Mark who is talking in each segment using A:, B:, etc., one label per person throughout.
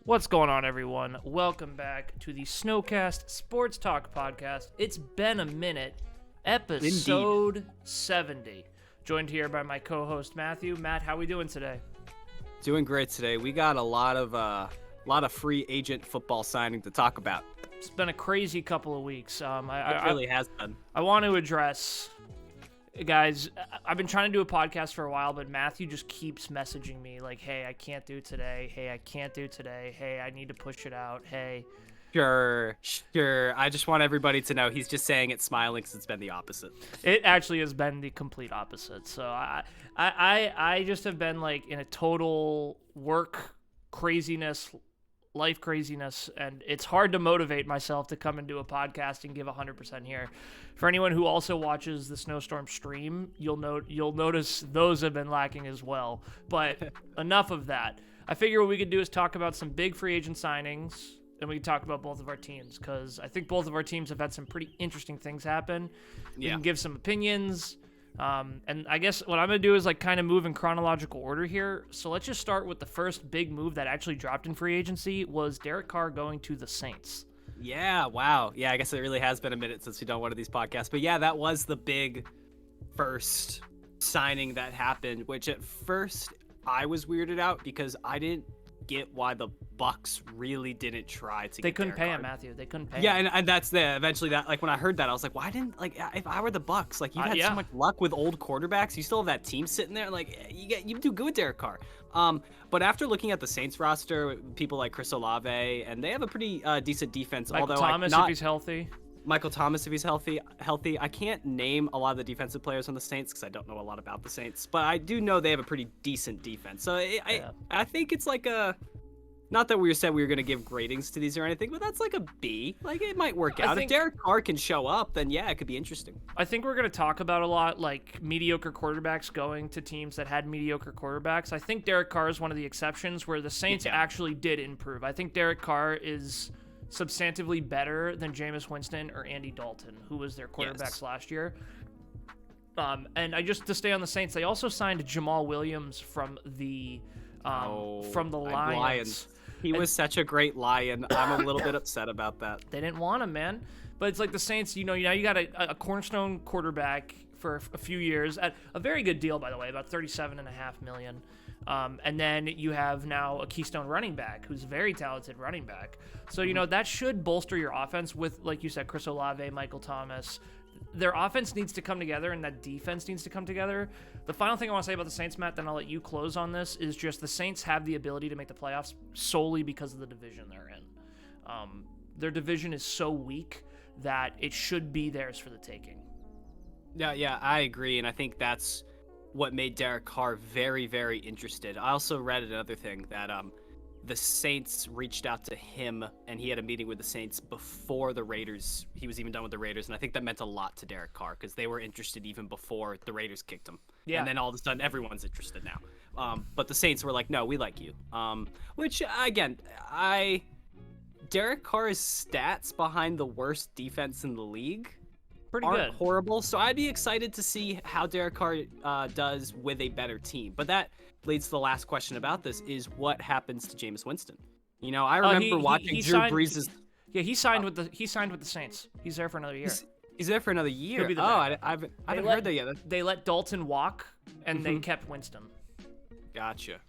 A: What's going on, everyone? Welcome back to the Snowcast Sports Talk Podcast. It's been a minute. Episode 70. Joined here by my co-host Matthew. Matt, how we doing today?
B: Doing great today. We got a lot of free agent football signing to talk about.
A: It's been a crazy couple of weeks.
B: It really has been.
A: I want to address, guys, I've been trying to do a podcast for a while, but Matthew just keeps messaging me like, hey, I can't do today. Hey, I can't do today. Hey, I need to push it out. Hey.
B: Sure. I just want everybody to know he's just saying it smiling because it's been the opposite.
A: It actually has been the complete opposite. So I just have been like in a total work craziness, life craziness, and it's hard to motivate myself to come and do a podcast and give 100% here. For anyone who also watches the Snowstorm stream, you'll notice those have been lacking as well. But enough of that. I figure what we could do is talk about some big free agent signings, and we can talk about both of our teams, because I think both of our teams have had some pretty interesting things happen. We can give some opinions. And I guess what I'm going to do is like kind of move in chronological order here. So let's just start with the first big move that actually dropped in free agency was Derek Carr going to the Saints.
B: Yeah, wow. Yeah, I guess it really has been a minute since we've done one of these podcasts. But yeah, that was the big first signing that happened, which at first I was weirded out because I didn't get why the Bucks really didn't try to.
A: They
B: get
A: couldn't
B: Derek
A: pay
B: Carr.
A: him, Matthew. They couldn't pay him.
B: Yeah, and that's eventually that, like when I heard that, I was like, why didn't, like, if I were the Bucks, like, you've had so much luck with old quarterbacks, you still have that team sitting there, like, you do good with Derek Carr. But after looking at the Saints roster, people like Chris Olave, and they have a pretty decent defense.
A: Michael Thomas, if he's healthy.
B: Michael Thomas, if he's healthy. I can't name a lot of the defensive players on the Saints because I don't know a lot about the Saints, but I do know they have a pretty decent defense. So I think it's like a, not that we said we were going to give gradings to these or anything, but that's like a B. Like, it might work out. If Derek Carr can show up, then yeah, it could be interesting.
A: I think we're going to talk about a lot, like, mediocre quarterbacks going to teams that had mediocre quarterbacks. I think Derek Carr is one of the exceptions where the Saints actually did improve. I think Derek Carr is substantively better than Jameis Winston or Andy Dalton, who was their quarterbacks last year. And to stay on the Saints, they also signed Jamal Williams from the Lions.
B: He was such a great Lion. I'm a little bit upset about that.
A: They didn't want him, man. But it's like the Saints, now you got a cornerstone quarterback for a few years at a very good deal, by the way, about $37.5 million. And then you have now a keystone running back who's a very talented running back. So, that should bolster your offense with, like you said, Chris Olave, Michael Thomas. Their offense needs to come together, and that defense needs to come together. The final thing I want to say about the Saints, Matt, then I'll let you close on this, is just the Saints have the ability to make the playoffs solely because of the division they're in. Their division is so weak that it should be theirs for the taking.
B: Yeah, I agree, and I think that's what made Derek Carr very, very interested. I also read another thing that the Saints reached out to him, and he had a meeting with the Saints before the Raiders. He was even done with the Raiders, and I think that meant a lot to Derek Carr because they were interested even before the Raiders kicked him. Yeah. And then all of a sudden, everyone's interested now. But the Saints were like, no, we like you. Which, again, Derek Carr's stats behind the worst defense in the league aren't horrible, so I'd be excited to see how Derek Carr does with a better team. But that leads to the last question about this: is what happens to Jameis Winston? I remember watching Drew Brees'.
A: Yeah, he signed with the Saints. He's there for another year.
B: He's there for another year. I haven't heard that yet.
A: They let Dalton walk, and they kept Winston.
B: Gotcha.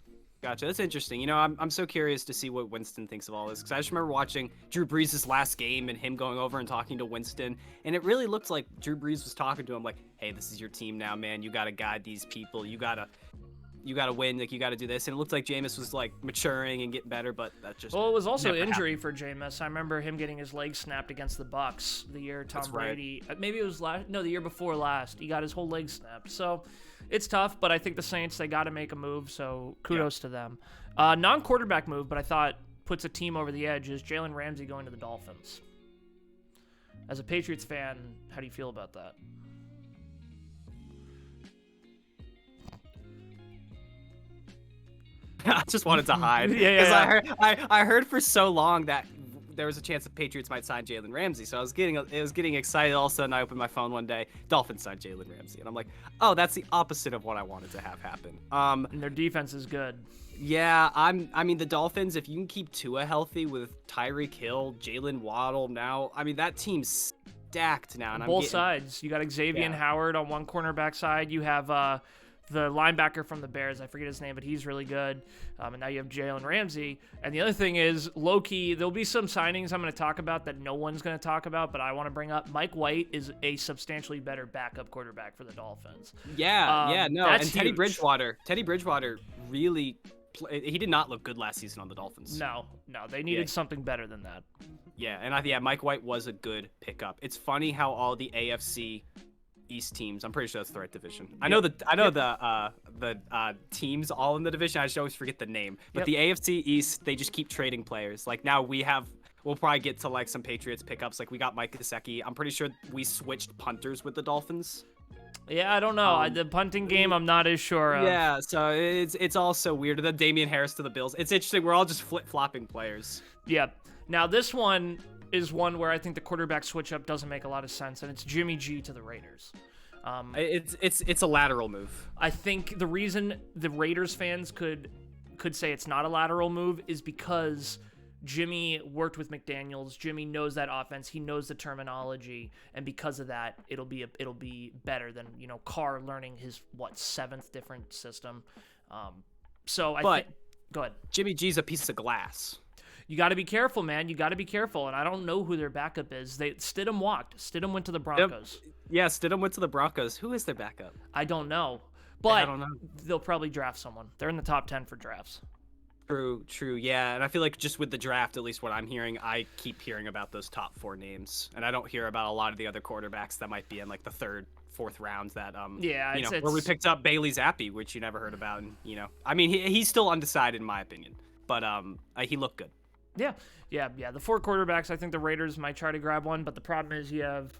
B: That's interesting. I'm so curious to see what Winston thinks of all this, because I just remember watching Drew Brees' last game and him going over and talking to Winston, and it really looked like Drew Brees was talking to him like, hey, this is your team now, man. You got to guide these people. You got to win. Like, you got to do this. And it looked like Jameis was like maturing and getting better, but that just...
A: Well, it was also injury for Jameis. I remember him getting his leg snapped against the Bucks the year Tom Brady... Maybe it was the year before last. He got his whole leg snapped. So it's tough, but I think the Saints, they got to make a move, so kudos to them. Non-quarterback move, but I thought puts a team over the edge, is Jalen Ramsey going to the Dolphins. As a Patriots fan, how do you feel about that?
B: I just wanted to hide. Because I heard for so long that there was a chance the Patriots might sign Jalen Ramsey. So I was getting excited. All of a sudden, I opened my phone one day, Dolphins signed Jalen Ramsey, and I'm like, oh, that's the opposite of what I wanted to have happen.
A: And their defense is good.
B: Yeah, I mean, the Dolphins, if you can keep Tua healthy with Tyreek Hill, Jalen Waddle now, I mean, that team's stacked now. And
A: Both sides. You got Xavier Howard on one cornerback side. You have the linebacker from the Bears. I forget his name, but he's really good. And now you have Jalen Ramsey. And the other thing is, low-key, there'll be some signings I'm going to talk about that no one's going to talk about, but I want to bring up. Mike White is a substantially better backup quarterback for the Dolphins.
B: Yeah, no. And Teddy
A: huge.
B: Bridgewater really... He did not look good last season on the Dolphins.
A: No. They needed something better than that.
B: Yeah, and Mike White was a good pickup. It's funny how all the AFC East teams, I'm pretty sure that's the right division. I know the teams all in the division. I just always forget the name. But the AFC East, they just keep trading players. Like now we'll probably get to like some Patriots pickups. Like we got Mike Gesicki. I'm pretty sure we switched punters with the Dolphins.
A: Yeah, I don't know. The punting game, I'm not as sure of.
B: Yeah, so it's all so weird. The Damian Harris to the Bills. It's interesting. We're all just flip-flopping players.
A: Yeah. Now, this one is one where I think the quarterback switch-up doesn't make a lot of sense, and it's Jimmy G to the Raiders.
B: It's a lateral move.
A: I think the reason the Raiders fans could say it's not a lateral move is because Jimmy worked with McDaniels. Jimmy knows that offense. He knows the terminology, and because of that, it'll be better than Carr learning his seventh different system. Go ahead.
B: Jimmy G's a piece of glass.
A: You got to be careful, man. You got to be careful, and I don't know who their backup is. Stidham walked. Stidham went to the Broncos.
B: Yeah, Stidham went to the Broncos. Who is their backup?
A: I don't know, but they'll probably draft someone. They're in the top 10 for drafts.
B: True, yeah. And I feel like just with the draft, at least what I'm hearing, I keep hearing about those top 4 names. And I don't hear about a lot of the other quarterbacks that might be in like the 3rd, 4th rounds that, where we picked up Bailey Zappi, which you never heard about. And, I mean, he's still undecided in my opinion, but he looked good.
A: Yeah. The 4 quarterbacks, I think the Raiders might try to grab one, but the problem is you have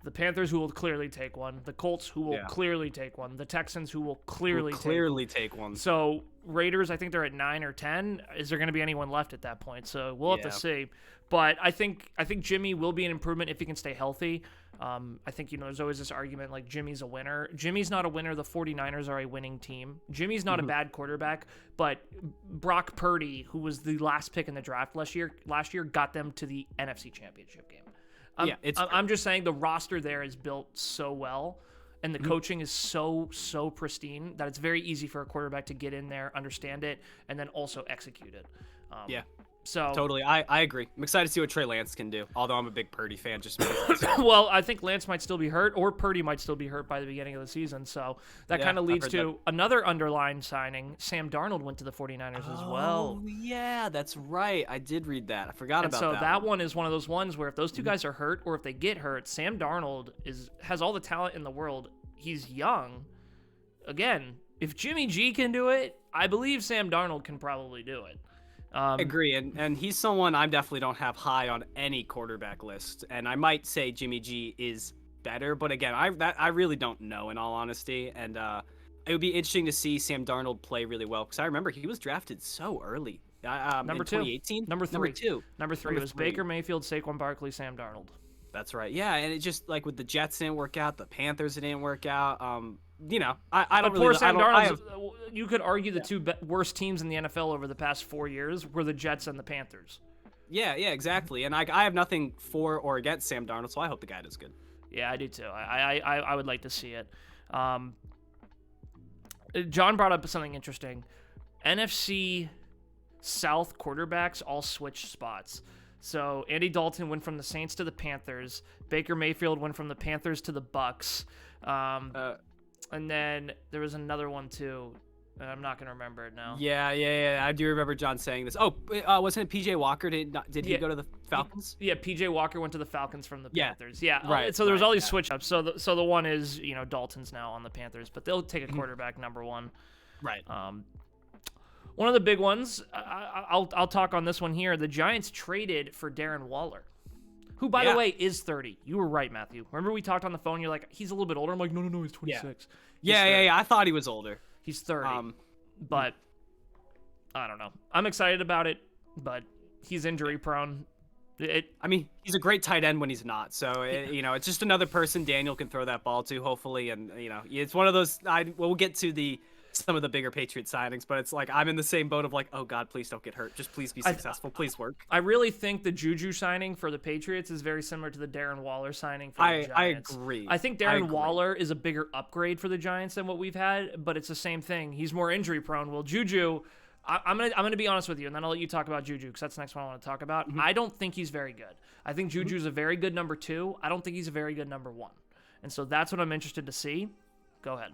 A: the Panthers, who will clearly take one, the Colts, who will clearly take one, the Texans, who will clearly take one. So Raiders, I think they're at 9 or 10. Is there going to be anyone left at that point? So we'll have to see. But I think Jimmy will be an improvement if he can stay healthy. I think, there's always this argument like Jimmy's a winner. Jimmy's not a winner. The 49ers are a winning team. Jimmy's not a bad quarterback, but Brock Purdy, who was the last pick in the draft last year, got them to the NFC Championship game. I'm just saying the roster there is built so well, and the coaching is so pristine that it's very easy for a quarterback to get in there, understand it, and then also execute it. So
B: totally, I agree. I'm excited to see what Trey Lance can do. Although I'm a big Purdy fan, just
A: well, I think Lance might still be hurt, or Purdy might still be hurt by the beginning of the season. So that kind of leads to another underlined signing. Sam Darnold went to the 49ers as well.
B: Oh yeah, that's right. I did read that. I forgot about that.
A: So that one is one of those ones where if those two guys are hurt, or if they get hurt, Sam Darnold has all the talent in the world. He's young. Again, if Jimmy G can do it, I believe Sam Darnold can probably do it.
B: I agree, and he's someone I definitely don't have high on any quarterback list, and I might say Jimmy G is better, but again, I really don't know in all honesty, and it would be interesting to see Sam Darnold play really well, because I remember he was drafted so early.
A: Number 2.
B: 2018?
A: Number 3. Number 3. It was Baker Mayfield, Saquon Barkley, Sam Darnold.
B: That's right. Yeah, and it just like with the Jets didn't work out, the Panthers didn't work out. I don't really.
A: Poor Sam Darnold. You could argue the two worst teams in the NFL over the past 4 years were the Jets and the Panthers.
B: Yeah, exactly. And I have nothing for or against Sam Darnold, so I hope the guy does good.
A: Yeah, I do too. I would like to see it. John brought up something interesting. NFC South quarterbacks all switched spots. So Andy Dalton went from the Saints to the Panthers. Baker Mayfield went from the Panthers to the Bucks. And then there was another one too. I'm not gonna remember it now.
B: Yeah. I do remember John saying this. Oh, wasn't it PJ Walker? Did he go to the Falcons?
A: Yeah, PJ Walker went to the Falcons from the Panthers. Yeah,
B: right.
A: So there was all these switch ups. So the one is Dalton's now on the Panthers, but they'll take a quarterback number 1.
B: Right.
A: One of the big ones, I'll talk on this one here. The Giants traded for Darren Waller, who, by the way, is 30. You were right, Matthew. Remember we talked on the phone? You're like, he's a little bit older. I'm like, no, he's 26.
B: Yeah. I thought he was older.
A: He's 30. But I don't know. I'm excited about it, but he's injury prone.
B: I mean, he's a great tight end when he's not. So, it's just another person Daniel can throw that ball to, hopefully. And, it's one of those. We'll get to some of the bigger Patriot signings, but it's like I'm in the same boat of like, oh, God, please don't get hurt. Just please be successful. Please work.
A: I really think the Juju signing for the Patriots is very similar to the Darren Waller signing for the Giants.
B: I agree.
A: I think Darren Waller is a bigger upgrade for the Giants than what we've had, but it's the same thing. He's more injury prone. Well, Juju, I'm gonna be honest with you, and then I'll let you talk about Juju because that's the next one I want to talk about. I don't think he's very good. I think Juju's a very good number 2. I don't think he's a very good number 1, and so that's what I'm interested to see. Go ahead.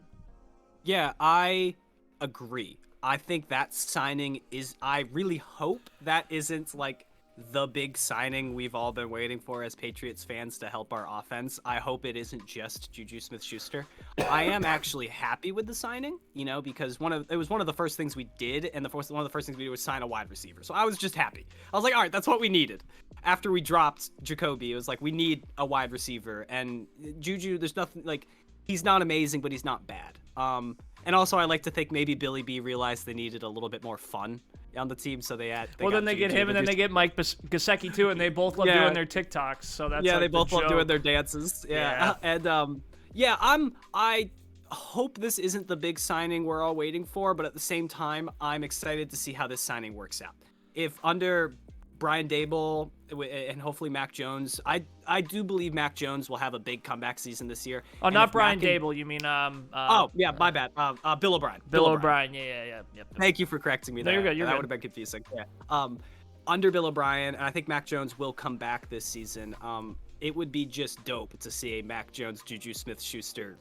B: Yeah, I agree. I think that signing I really hope that isn't like the big signing we've all been waiting for as Patriots fans to help our offense. I hope it isn't just Juju Smith-Schuster. I am actually happy with the signing, because it was one of the first things we did, and one of the first things we did was sign a wide receiver. So I was just happy. I was like, all right, that's what we needed. After we dropped Jacoby, it was like, we need a wide receiver. And Juju, there's nothing, like, he's not amazing, but he's not bad. And also, I like to think maybe Billy B realized they needed a little bit more fun on the team, so
A: then they get him, and then they get Mike Gesicki too, and they both love doing their TikToks. So that's
B: they both love doing their dances. Yeah. And I hope this isn't the big signing we're all waiting for, but at the same time, I'm excited to see how this signing works out. If under Brian Dable and hopefully Mac Jones, I do believe Mac Jones will have a big comeback season this year.
A: Oh, not Brian Dable. You mean
B: my bad. Bill O'Brien.
A: Bill O'Brien. Yeah. Yep.
B: Thank you for correcting me there.
A: No, you're good.
B: That would have been confusing. Yeah. Under Bill O'Brien, and I think Mac Jones will come back this season. It would be just dope to see a Mac Jones, Juju Smith-Schuster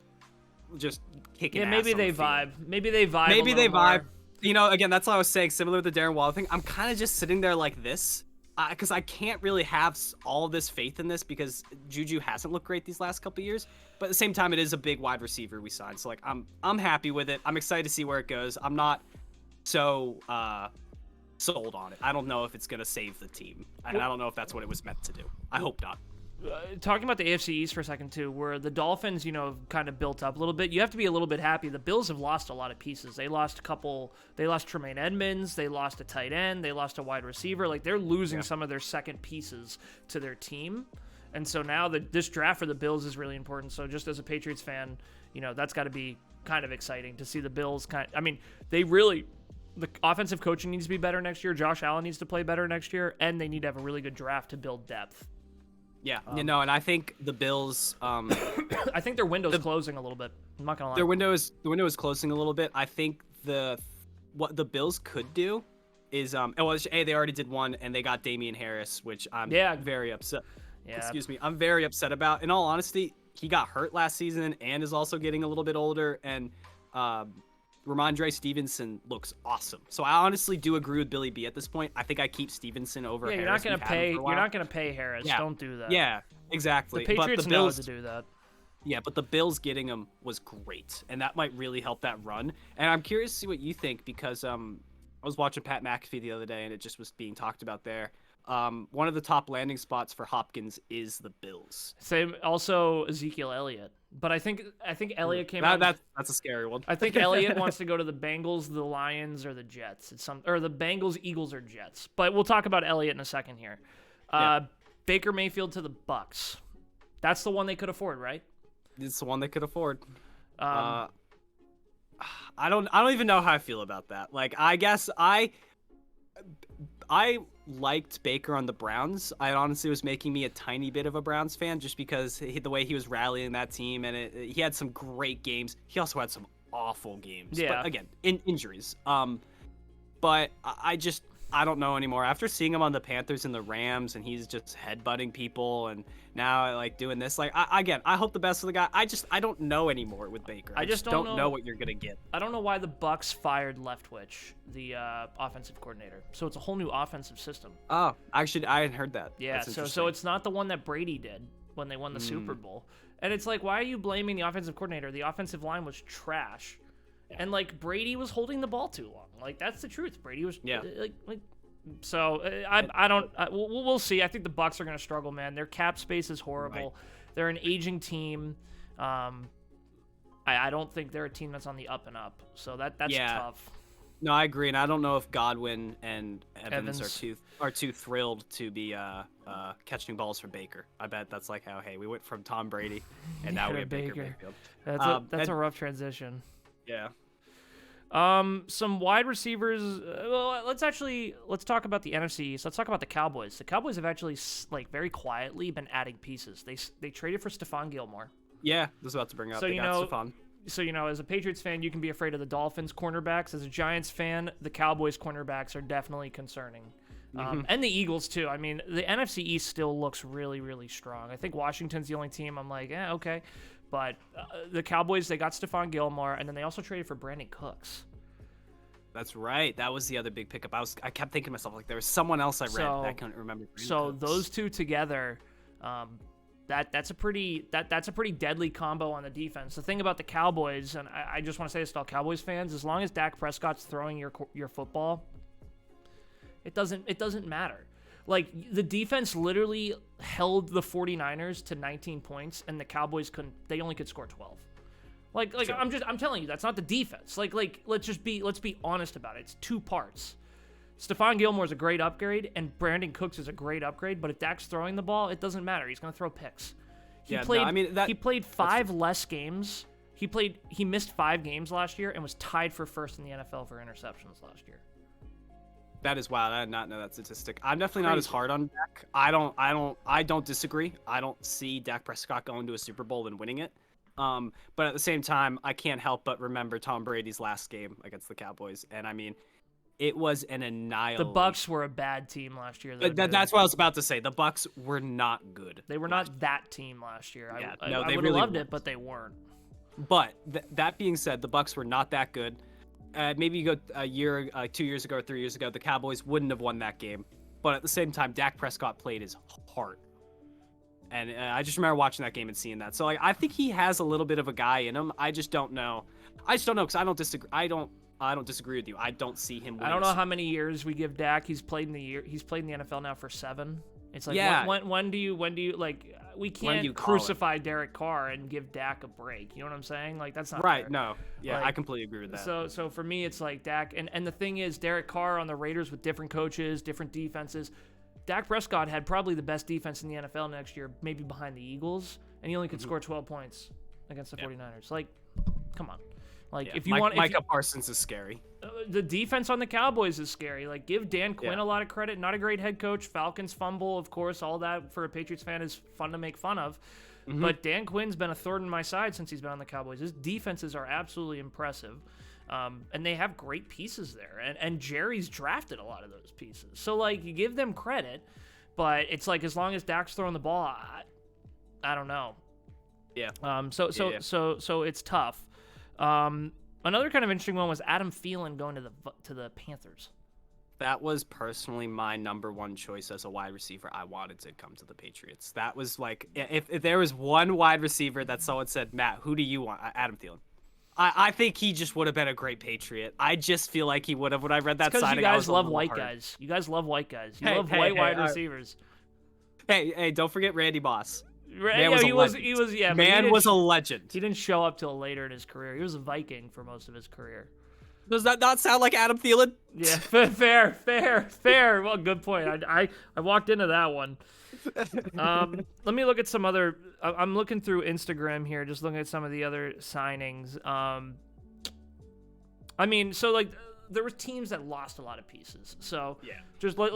B: just kicking ass.
A: Maybe they vibe. Maybe they vibe.
B: More. Again, that's what I was saying. Similar to the Darren Waller thing, I'm kind of just sitting there like this. Because I can't really have all this faith in this because Juju hasn't looked great these last couple of years. But at the same time, it is a big wide receiver we signed. So, like, I'm happy with it. I'm excited to see where it goes. I'm not so sold on it. I don't know if it's going to save the team. I don't know if that's what it was meant to do. I hope not.
A: Talking about the AFC East for a second, too, where the Dolphins, have kind of built up a little bit. You have to be a little bit happy. The Bills have lost a lot of pieces. They lost Tremaine Edmonds. They lost a tight end. They lost a wide receiver. Like, they're losing some of their second pieces to their team. And so now this draft for the Bills is really important. So just as a Patriots fan, that's got to be kind of exciting to see the Bills the offensive coaching needs to be better next year. Josh Allen needs to play better next year. And they need to have a really good draft to build depth.
B: Yeah, and I think the Bills.
A: I think their window's closing a little bit. I'm not gonna lie.
B: The window is closing a little bit. I think what the Bills could do is they already did one and they got Damian Harris, which I'm very upset. Yeah. Excuse me, I'm very upset about. In all honesty, he got hurt last season and is also getting a little bit older, and Ramondre Stevenson looks awesome. So I honestly do agree with Billy B at this point. I think I keep Stevenson over Harris.
A: You're not gonna pay Harris.
B: Yeah.
A: Don't do that.
B: Yeah, exactly.
A: The Patriots know to do that.
B: Yeah, but the Bills getting him was great, and that might really help that run. And I'm curious to see what you think because I was watching Pat McAfee the other day, and it just was being talked about there. One of the top landing spots for Hopkins is the Bills.
A: Same, also Ezekiel Elliott. But I think Elliott came out.
B: That's a scary one.
A: I think Elliott wants to go to the Bengals, the Lions, or the Jets. Or the Bengals, Eagles, or Jets. But we'll talk about Elliott in a second here. Baker Mayfield to the Bucks. That's the one they could afford, right?
B: It's the one they could afford. I don't even know how I feel about that. Like, I guess I liked Baker on the Browns. I honestly was making me a tiny bit of a Browns fan just because the way he was rallying that team, and he had some great games. He also had some awful games.
A: Yeah.
B: But again, injuries. But I don't know anymore. After seeing him on the Panthers and the Rams, and he's just headbutting people, and now like doing this, like I hope the best for the guy. I don't know anymore with Baker. I just don't know what you're gonna get.
A: I don't know why the Bucks fired Leftwich, the offensive coordinator. So it's a whole new offensive system.
B: Oh, actually, I hadn't heard that.
A: Yeah, so it's not the one that Brady did when they won the Super Bowl. And it's like, why are you blaming the offensive coordinator? The offensive line was trash. And, like, Brady was holding the ball too long. Like, that's the truth. Brady was, so we'll see. I think the Bucs are going to struggle, man. Their cap space is horrible. Right. They're an aging team. I don't think they're a team that's on the up and up. So that's tough.
B: No, I agree, and I don't know if Godwin and Evans,
A: Evans.
B: are too thrilled to be catching balls for Baker. I bet that's like how we went from Tom Brady, and now we have Baker Mayfield.
A: That's a rough transition.
B: Yeah.
A: Some wide receivers. Well, let's talk about the NFC East. Let's talk about the Cowboys. The Cowboys have actually very quietly been adding pieces. They traded for Stephon Gilmore.
B: Yeah, I was about to bring up.
A: So
B: they got Stephon.
A: So as a Patriots fan, you can be afraid of the Dolphins cornerbacks. As a Giants fan, the Cowboys cornerbacks are definitely concerning. And the Eagles too. I mean, the NFC East still looks really, really strong. I think Washington's the only team I'm like, okay. But the Cowboys, they got Stephon Gilmore, and then they also traded for Brandon Cooks.
B: That's right. That was the other big pickup. I kept thinking to myself, like, there was someone else I read that I couldn't remember.
A: So those two together, that's a pretty deadly combo on the defense. The thing about the Cowboys, and I just want to say this to all Cowboys fans, as long as Dak Prescott's throwing your football, it doesn't matter. Like, the defense literally held the 49ers to 19 points, and the Cowboys they only could score 12. Like sure. I'm telling you, that's not the defense. Like let's be honest about it. It's two parts. Stephon Gilmore is a great upgrade, and Brandon Cooks is a great upgrade. But if Dak's throwing the ball, it doesn't matter. He's going to throw picks. He played 5 less games. He missed 5 games last year and was tied for first in the NFL for interceptions last year.
B: That is wild. I did not know that statistic. I'm definitely not as hard on Dak. I don't disagree. I don't see Dak Prescott going to a Super Bowl and winning it. But at the same time, I can't help but remember Tom Brady's last game against the Cowboys, and I mean, it was an annihilation.
A: The Bucs were a bad team last year.
B: That's what I was about to say. The Bucs were not good.
A: They were not that team last year.
B: Yeah,
A: I
B: they
A: would have
B: really
A: loved
B: weren't.
A: it, but they weren't.
B: But that being said, the Bucs were not that good. Maybe you go a year, 2 years ago, 3 years ago, the Cowboys wouldn't have won that game. But at the same time, Dak Prescott played his heart. And I just remember watching that game and seeing that. So like, I think he has a little bit of a guy in him. I just don't know because I don't disagree. I don't disagree with you. I don't see him winning.
A: I don't know how many years we give Dak. He's played in the NFL now for 7. It's like, yeah. When do you like? We can't crucify Derek Carr and give Dak a break. You know what I'm saying? Like, that's not
B: right.
A: fair.
B: No, yeah,
A: like,
B: I completely agree with that.
A: So for me, it's like Dak, and the thing is, Derek Carr on the Raiders with different coaches, different defenses. Dak Prescott had probably the best defense in the NFL next year, maybe behind the Eagles, and he only could score 12 points against the 49ers. Like, come on. Like, if you want,
B: Micah Parsons is scary.
A: The defense on the Cowboys is scary. Like, give Dan Quinn a lot of credit. Not a great head coach. Falcons fumble, of course. All that for a Patriots fan is fun to make fun of. But Dan Quinn's been a thorn in my side since he's been on the Cowboys. His defenses are absolutely impressive. And they have great pieces there. And Jerry's drafted a lot of those pieces. So, like, you give them credit. But it's like, as long as Dak's throwing the ball, I don't know.
B: Yeah.
A: So it's tough. Another kind of interesting one was Adam Thielen going to the Panthers.
B: That was personally my number one choice as a wide receiver. I wanted to come to the Patriots. That was like, if there was one wide receiver that someone said, Matt, who do you want? Adam Thielen. I think he just would have been a great Patriot. I just feel like he would have. When I read that signing,
A: you guys love white guys. You guys love white guys. You love white wide receivers.
B: Hey, don't forget Randy Moss.
A: Man was a
B: legend.
A: He didn't show up till later in his career. He was a Viking for most of his career.
B: Does that not sound like Adam Thielen?
A: Yeah, fair. Well, good point. I walked into that one. Let me look at some other. I'm looking through Instagram here, just looking at some of the other signings. I mean, so like, there were teams that lost a lot of pieces. So yeah,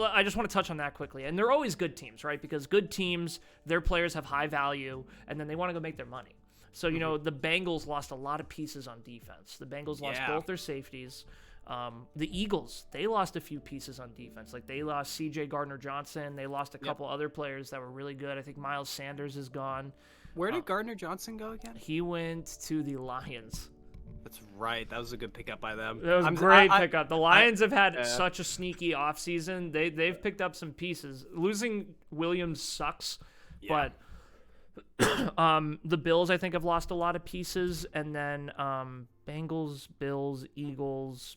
A: I just want to touch on that quickly. And they're always good teams, right? Because good teams, their players have high value, and then they want to go make their money. So, you know, the Bengals lost a lot of pieces on defense. The Bengals lost both their safeties. The Eagles, they lost a few pieces on defense. Like, they lost C.J. Gardner-Johnson. They lost a couple other players that were really good. I think Miles Sanders is gone.
B: Where did Gardner-Johnson go again?
A: He went to the Lions.
B: That's right. That was a good pickup by them.
A: That was a great pickup. The Lions have had such a sneaky offseason. They've picked up some pieces. Losing Williams sucks, but the Bills, I think, have lost a lot of pieces. And then Bengals, Bills, Eagles.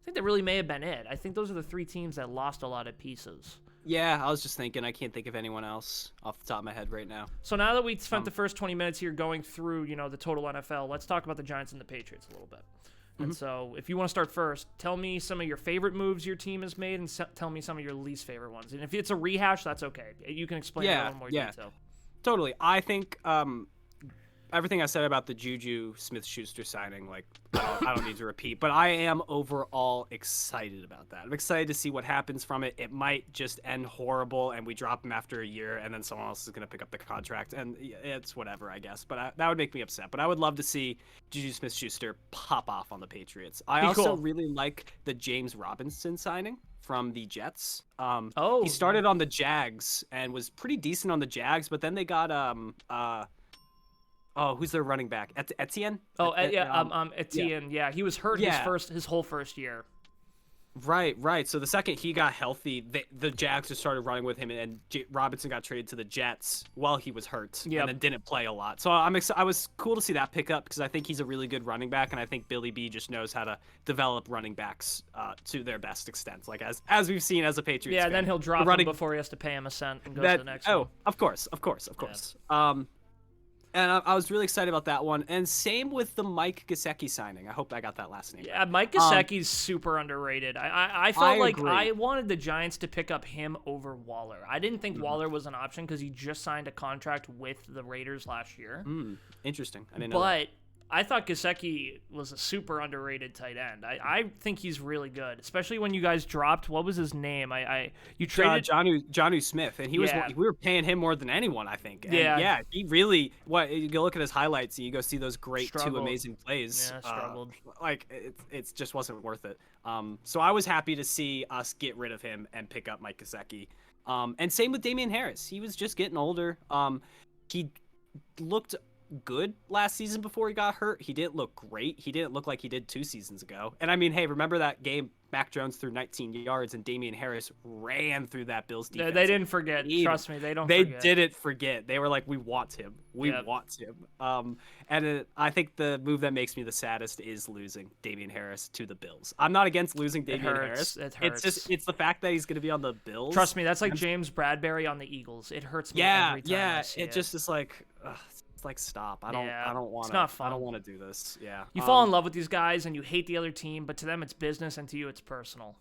A: I think that really may have been it. I think those are the three teams that lost a lot of pieces.
B: Yeah, I was just thinking. I can't think of anyone else off the top of my head right now.
A: So now that we spent the first 20 minutes here going through, the total NFL, let's talk about the Giants and the Patriots a little bit. And so if you want to start first, tell me some of your favorite moves your team has made and tell me some of your least favorite ones. And if it's a rehash, that's okay. You can explain it in a little more detail.
B: Totally. I think everything I said about the Juju Smith-Schuster signing, like, I don't need to repeat, but I am overall excited about that. I'm excited to see what happens from it. It might just end horrible and we drop him after a year and then someone else is going to pick up the contract, and it's whatever, I guess. But that would make me upset. But I would love to see Juju Smith-Schuster pop off on the Patriots. I also really like the James Robinson signing from the Jets. He started on the Jags and was pretty decent on the Jags, but then they got who's their running back? Etienne?
A: Etienne. Yeah, he was hurt his whole first year.
B: Right. So the second he got healthy, the Jags just started running with him, and Robinson got traded to the Jets while he was hurt, and then didn't play a lot. So I was cool to see that pick up because I think he's a really good running back, and I think Billy B just knows how to develop running backs to their best extent, like as we've seen as a Patriots fan.
A: Yeah, then he'll drop him before he has to pay him a cent and go to the next one.
B: Oh, of course. Yeah. And I was really excited about that one. And same with the Mike Gesicki signing. I hope I got that last name.
A: Yeah, Mike Gesicki's super underrated. I felt like agree. I wanted the Giants to pick up him over Waller. I didn't think Waller was an option because he just signed a contract with the Raiders last year.
B: Interesting. I didn't know that.
A: I thought Gesicki was a super underrated tight end. I think he's really good, especially when you guys dropped. What was his name? You traded
B: Jonnu Smith, and we were paying him more than anyone, I think. And he really. You go look at his highlights and you go see those great two amazing plays.
A: Yeah, struggled.
B: It just wasn't worth it. So I was happy to see us get rid of him and pick up Mike Gesicki. And same with Damian Harris. He was just getting older. He looked good last season before he got hurt. He didn't look great. He didn't look like he did 2 seasons ago. And I mean, hey, remember that game Mac Jones threw 19 yards and Damian Harris ran through that Bills defense?
A: They didn't forget. Trust me, they
B: didn't forget. They were like, we want him. We want him. I think the move that makes me the saddest is losing Damian Harris to the Bills. I'm not against losing Damian Harris.
A: It hurts.
B: It's the fact that he's going to be on the Bills.
A: Trust me, that's like James Bradbury on the Eagles. It hurts me every time I see it.
B: Just is like... like stop. I don't want to.
A: It's not fun.
B: I don't want to do this. Yeah.
A: You fall in love with these guys and you hate the other team, but to them it's business and to you it's personal.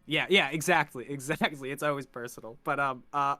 B: Yeah, exactly. It's always personal. But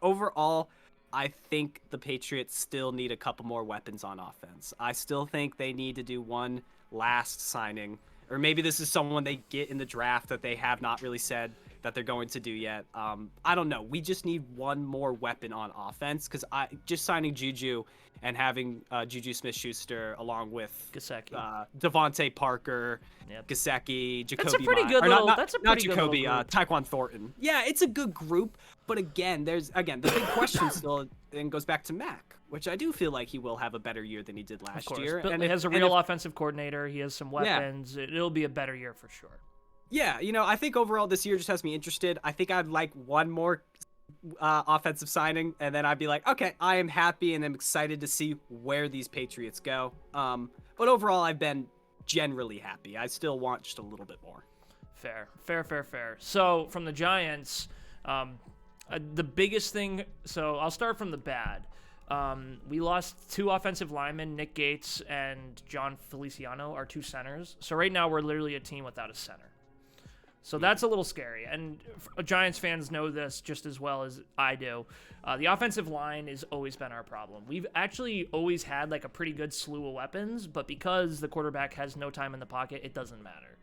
B: overall, I think the Patriots still need a couple more weapons on offense. I still think they need to do one last signing, or maybe this is someone they get in the draft that they have not really said that they're going to do yet. I don't know. We just need one more weapon on offense because just signing Juju and having Juju Smith-Schuster along with
A: Gesicki,
B: Devontae Parker, Gesicki, Jacoby.
A: That's a pretty good little.
B: Not Jacoby. Tyquan Thornton. Yeah, it's a good group. But again, the big question still and goes back to Mac, which I do feel like he will have a better year than he did last year.
A: But he has a real offensive coordinator. He has some weapons. Yeah. It'll be a better year for sure.
B: Yeah, I think overall this year just has me interested. I think I'd like one more offensive signing, and then I'd be like, okay, I am happy and I'm excited to see where these Patriots go. But overall, I've been generally happy. I still want just a little bit more.
A: Fair. So from the Giants, the biggest thing, so I'll start from the bad. We lost 2 offensive linemen, Nick Gates and John Feliciano, our 2 centers. So right now we're literally a team without a center. So that's a little scary, and Giants fans know this just as well as I do. The offensive line has always been our problem. We've actually always had like a pretty good slew of weapons, but because the quarterback has no time in the pocket, it doesn't matter.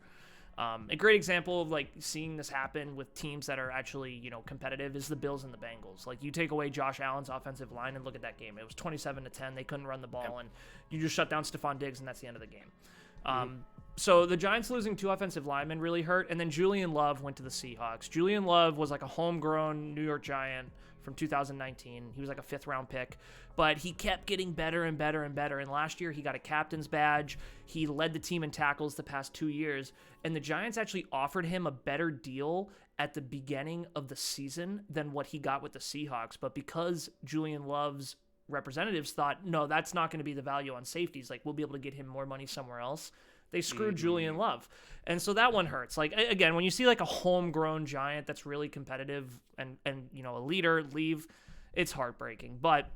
A: A great example of like seeing this happen with teams that are actually, competitive is the Bills and the Bengals. Like you take away Josh Allen's offensive line and look at that game. It was 27-10. They couldn't run the ball, and you just shut down Stephon Diggs, and that's the end of the game. So the Giants losing 2 offensive linemen really hurt, and then Julian Love went to the Seahawks. Julian Love was like a homegrown New York Giant from 2019. He was like a 5th-round pick, but he kept getting better and better and better, and last year he got a captain's badge. He led the team in tackles the past 2 years, and the Giants actually offered him a better deal at the beginning of the season than what he got with the Seahawks, but because Julian Love's representatives thought, no, that's not going to be the value on safeties, like we'll be able to get him more money somewhere else, They screwed Julian Love. And so that one hurts. Like, again, when you see like a homegrown Giant that's really competitive and a leader leave, it's heartbreaking. But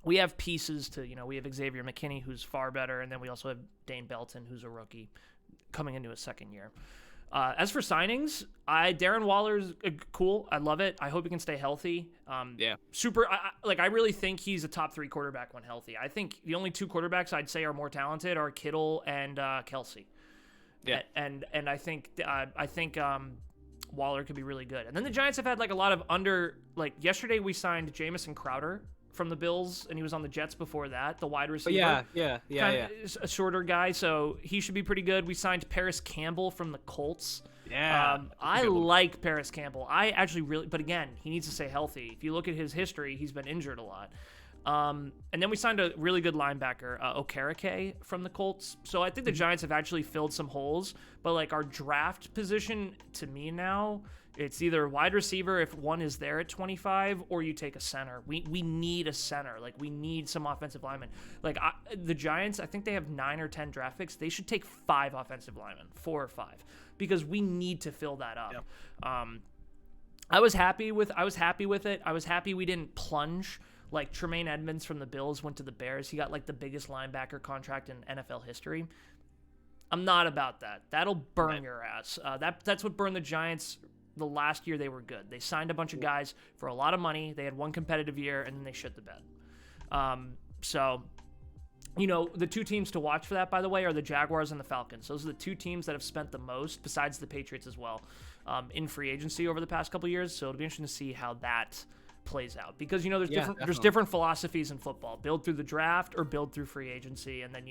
A: we have pieces to, we have Xavier McKinney, who's far better, and then we also have Dane Belton, who's a rookie coming into his second year. As for signings, Darren Waller's cool. I love it. I hope he can stay healthy. Super. I really think he's a top 3 quarterback when healthy. I think the only 2 quarterbacks I'd say are more talented are Kittle and Kelsey. Yeah. And I think Waller could be really good. And then the Giants have had like a lot of yesterday we signed Jamison Crowder from the Bills, and he was on the Jets before that, the wide receiver. Yeah. A shorter guy, so he should be pretty good. We signed Paris Campbell from the Colts. Yeah. I like Paris Campbell. I actually but again, he needs to stay healthy. If you look at his history, he's been injured a lot. And then we signed a really good linebacker, Okereke from the Colts. So I think the Giants have actually filled some holes, but like our draft position to me now, it's either wide receiver if one is there at 25, or you take a center. We need a center. Like, we need some offensive linemen. Like, the Giants, I think they have 9 or 10 draft picks. They should take 5 offensive linemen, 4 or 5, because we need to fill that up. Yep. I was happy with it. I was happy we didn't plunge. Like, Tremaine Edmonds from the Bills went to the Bears. He got like the biggest linebacker contract in NFL history. I'm not about that. That'll burn your ass. That's what burned the Giants. The last year they were good. They signed a bunch of guys for a lot of money. They had one competitive year, and then they shit the bed. So, the 2 teams to watch for that, by the way, are the Jaguars and the Falcons. Those are the 2 teams that have spent the most, besides the Patriots as well, in free agency over the past couple of years. So it'll be interesting to see how that plays out, because there's different philosophies in football: build through the draft or build through free agency, and then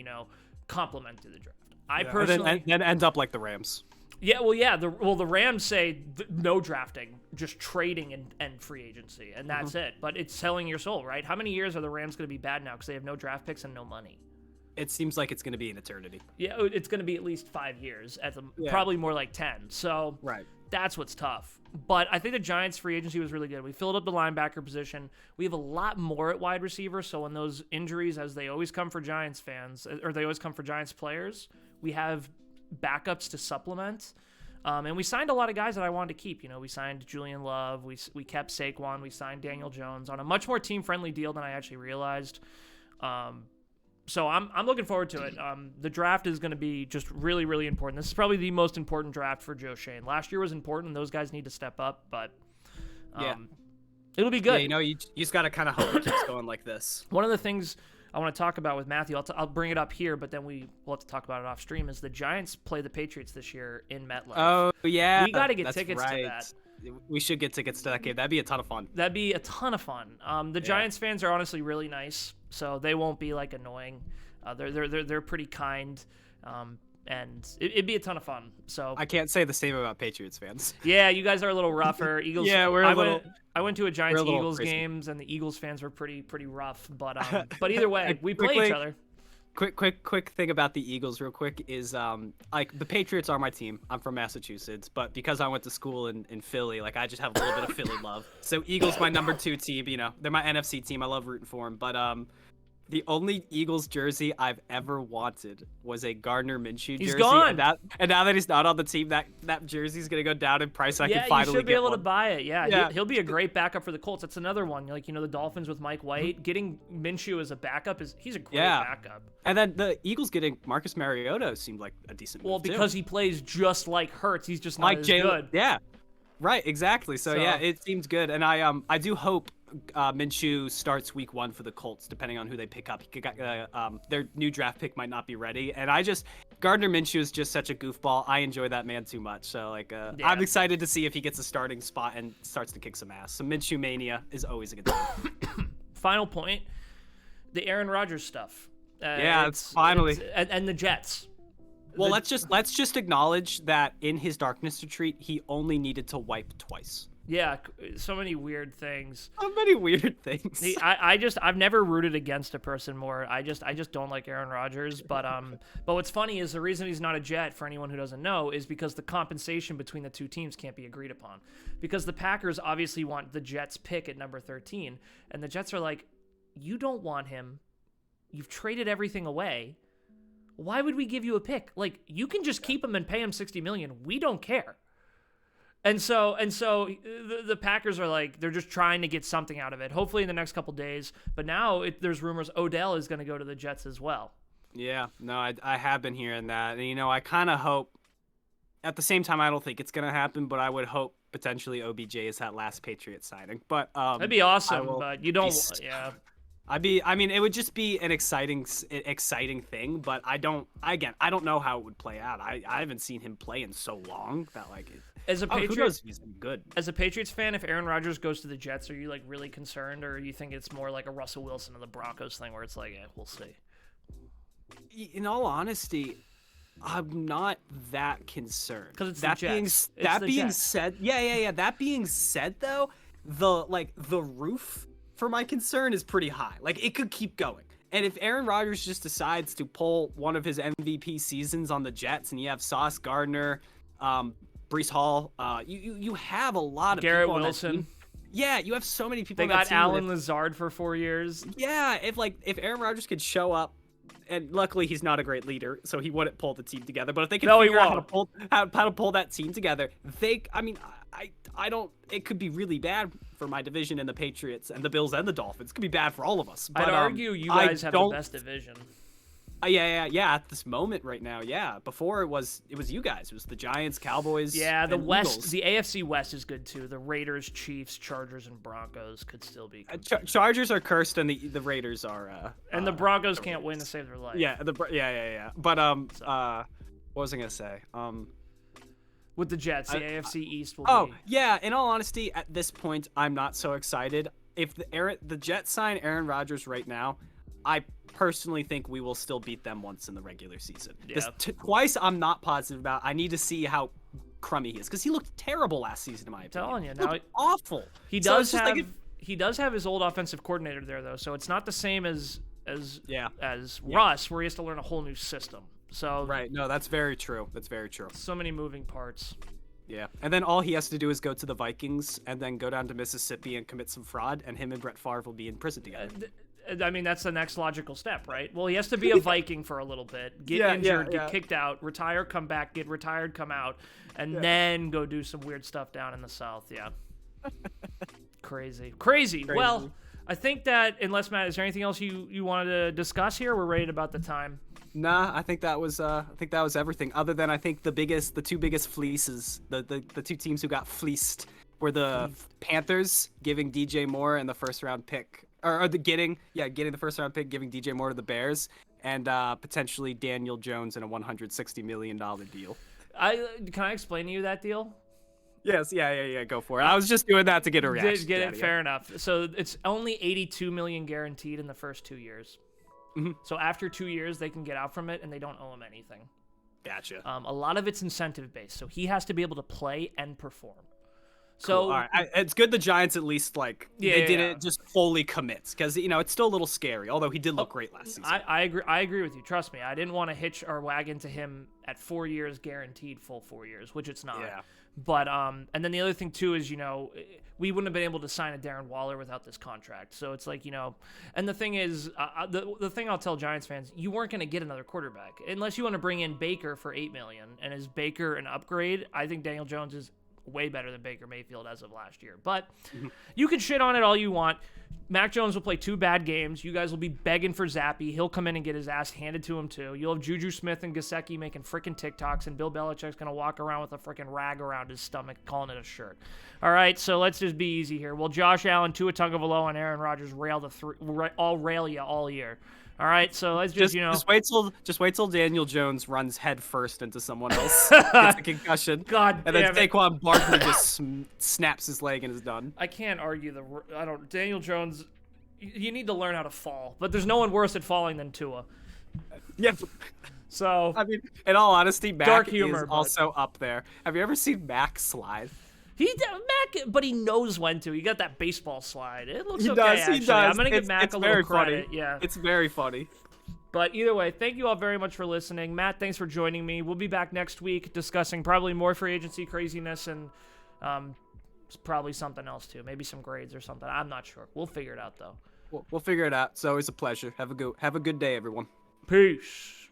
A: complement through the draft. I personally
B: and end up like the Rams.
A: Yeah, the Rams say no drafting, just trading and free agency, and that's it. But it's selling your soul, right? How many years are the Rams going to be bad now because they have no draft picks and no money?
B: It seems like it's going to be an eternity.
A: Yeah, it's going to be at least 5 years, probably more like 10. So that's what's tough. But I think the Giants' free agency was really good. We filled up the linebacker position. We have a lot more at wide receiver, so when those injuries, as they always come for Giants fans, or they always come for Giants players, we have backups to supplement. And we signed a lot of guys that I wanted to keep. We signed Julian Love. We kept Saquon. We signed Daniel Jones on a much more team-friendly deal than I actually realized. So I'm looking forward to it. The draft is going to be just really, really important. This is probably the most important draft for Joe Schoen. Last year was important. Those guys need to step up, but it'll be good.
B: Yeah, you just got to kind of hope it keeps going like this.
A: One of the things I want to talk about with Matthew, I'll bring it up here, but then we'll have to talk about it off stream, is the Giants play the Patriots this year in MetLife.
B: Oh, yeah.
A: We got to get tickets to that.
B: We should get tickets to that game. That'd be a ton of fun.
A: The Giants fans are honestly really nice, so they won't be like annoying. They're pretty kind, and it'd be a ton of fun. So
B: I can't say the same about Patriots fans.
A: Yeah, you guys are a little rougher. Eagles.
B: Yeah,
A: I went to a Giants Eagles games, and the Eagles fans were pretty rough. But either way, we play each other.
B: Quick thing about the Eagles real quick is like the Patriots are my team. I'm from Massachusetts, but because I went to school in Philly, like I just have a little bit of Philly love. So Eagles my number 2 team, they're my NFC team. I love rooting for them. But the only Eagles jersey I've ever wanted was a Gardner Minshew jersey.
A: He's gone.
B: And now that he's not on the team, that jersey's going to go down in price. I can finally get one.
A: Yeah, you should be able to buy it. Yeah. He'll be a great backup for the Colts. That's another one. Like, the Dolphins with Mike White. Getting Minshew as a backup, he's a great backup.
B: And then the Eagles getting Marcus Mariota seemed like a decent move,
A: because he plays just like Hurts. He's just not as good.
B: Yeah, right, exactly. So yeah, it seems good. And I do hope Minshew starts week 1 for the Colts, depending on who they pick up. Their new draft pick might not be ready, and Gardner Minshew is just such a goofball. I enjoy that man too much, so I'm excited to see if he gets a starting spot and starts to kick some ass. So Minshew mania is always a good time.
A: Final point: the Aaron Rodgers stuff.
B: It's finally
A: and the Jets.
B: Well, let's just acknowledge that in his darkness retreat, he only needed to wipe twice.
A: Yeah, so many weird things. I've never rooted against a person more. I just don't like Aaron Rodgers. But what's funny is the reason he's not a Jet, for anyone who doesn't know, is because the compensation between the 2 teams can't be agreed upon. Because the Packers obviously want the Jets pick at number 13, and the Jets are like, you don't want him. You've traded everything away. Why would we give you a pick? Like, you can just keep him and pay him $60 million. We don't care. And so the Packers are like, they're just trying to get something out of it. Hopefully in the next couple days. But now there's rumors Odell is going to go to the Jets as well.
B: Yeah, no, I have been hearing that. And, I kind of hope, at the same time, I don't think it's going to happen, but I would hope potentially OBJ is that last Patriot signing. But
A: that'd be awesome, but you don't, yeah.
B: It would just be an exciting thing, but I don't know how it would play out. I haven't seen him play in so long that like
A: as a Patriot,
B: who knows if he's good.
A: As a Patriots fan, if Aaron Rodgers goes to the Jets, are you like really concerned, or you think it's more like a Russell Wilson of the Broncos thing where it's like, we'll see?
B: In all honesty, I'm not that concerned.
A: Because it's
B: that
A: the Jets.
B: That being said, yeah. That being said, though, the roof for my concern is pretty high. Like, it could keep going. And if Aaron Rodgers just decides to pull one of his MVP seasons on the Jets, and you have Sauce Gardner, Breece Hall, you have a lot of
A: Garrett
B: people
A: Wilson.
B: On that team. Yeah, you have so many people.
A: They got Allen Lazard for 4 years.
B: Yeah, if Aaron Rodgers could show up, and luckily he's not a great leader, so he wouldn't pull the team together. But if they could figure out how to pull that team together, I don't. It could be really bad for my division and the Patriots and the Bills and the Dolphins. It could be bad for all of us. But,
A: I'd argue you guys have the best division.
B: Yeah. At this moment right now, yeah. Before it was you guys. It was the Giants, Cowboys.
A: Yeah, the West,
B: Eagles.
A: the AFC West is good too. The Raiders, Chiefs, Chargers, and Broncos could still be.
B: Chargers are cursed, and the Raiders are.
A: And the Broncos can't win to save their life.
B: Yeah, yeah. But what was I gonna say?
A: With the Jets, the AFC East will.
B: Oh
A: be...
B: yeah. In all honesty, at this point, I'm not so excited. If the Jets sign Aaron Rodgers right now, I personally think we will still beat them once in the regular season.
A: Yeah.
B: Twice I'm not positive about. I need to see how crummy he is, because he looked terrible last season in my opinion.
A: I'm telling you, now
B: awful.
A: He does have his old offensive coordinator there though, so it's not the same as Russ, where he has to learn a whole new system. So
B: right, no, that's very true.
A: So many moving parts.
B: Yeah, and then all he has to do is go to the Vikings and then go down to Mississippi and commit some fraud, and him and Brett Favre will be in prison together.
A: I mean, that's the next logical step, right? Well, he has to be a Viking for a little bit, get injured, get kicked out, retire, come back, get retired, come out, and then go do some weird stuff down in the South. Yeah. Crazy. Well, I think that, unless, Matt, is there anything else you wanted to discuss here? We're right about the time.
B: Nah, I think that was everything. Other than I think the two biggest fleeces, the two teams who got fleeced were the Panthers giving DJ Moore and the first round pick, getting the first round pick, giving DJ Moore to the Bears, and potentially Daniel Jones in a $160 million deal.
A: Can I explain to you that deal?
B: Yes, yeah. Go for it. I was just doing that to get a reaction.
A: Get it? Fair enough. So it's only $82 million guaranteed in the first 2 years.
B: Mm-hmm.
A: So after 2 years, they can get out from it, and they don't owe him anything.
B: Gotcha.
A: A lot of it's incentive based, so he has to be able to play and perform. So
B: cool. All right. It's good the Giants at least they didn't just fully commit, because it's still a little scary. Although he did look great last season.
A: I agree with you. Trust me, I didn't want to hitch our wagon to him at 4 years guaranteed, full 4 years, which it's not.
B: Yeah.
A: But and then the other thing too is we wouldn't have been able to sign a Darren Waller without this contract. So it's like and the thing is the thing I'll tell Giants fans, you weren't going to get another quarterback unless you want to bring in Baker for $8 million. And is Baker an upgrade? I think Daniel Jones is way better than Baker Mayfield as of last year. But you can shit on it all you want. Mac Jones will play 2 bad games. You guys will be begging for Zappy. He'll come in and get his ass handed to him too. You'll have Juju Smith and Gesicki making freaking TikToks, and Bill Belichick's going to walk around with a freaking rag around his stomach calling it a shirt. All right, so let's just be easy here. Well, Josh Allen, Tua Tagovailoa, and Aaron Rodgers rail you all year. All right, so let's just
B: wait till Daniel Jones runs head first into someone else, gets a concussion,
A: God
B: and then
A: damn it.
B: Saquon Barkley just snaps his leg and is done.
A: I can't argue Daniel Jones. You need to learn how to fall, but there's no one worse at falling than Tua.
B: Yeah.
A: So
B: I mean, in all honesty, Mac
A: dark humor,
B: is also up there. Have you ever seen Mac slide?
A: But he knows when to. He got that baseball slide. It looks
B: he
A: okay,
B: does,
A: actually.
B: He does.
A: I'm going to give Mac a little credit.
B: Funny.
A: Yeah.
B: It's very funny.
A: But either way, thank you all very much for listening. Matt, thanks for joining me. We'll be back next week discussing probably more free agency craziness and probably something else too. Maybe some grades or something. I'm not sure. We'll figure it out, though.
B: We'll figure it out. It's always a pleasure. Have a good day, everyone.
A: Peace.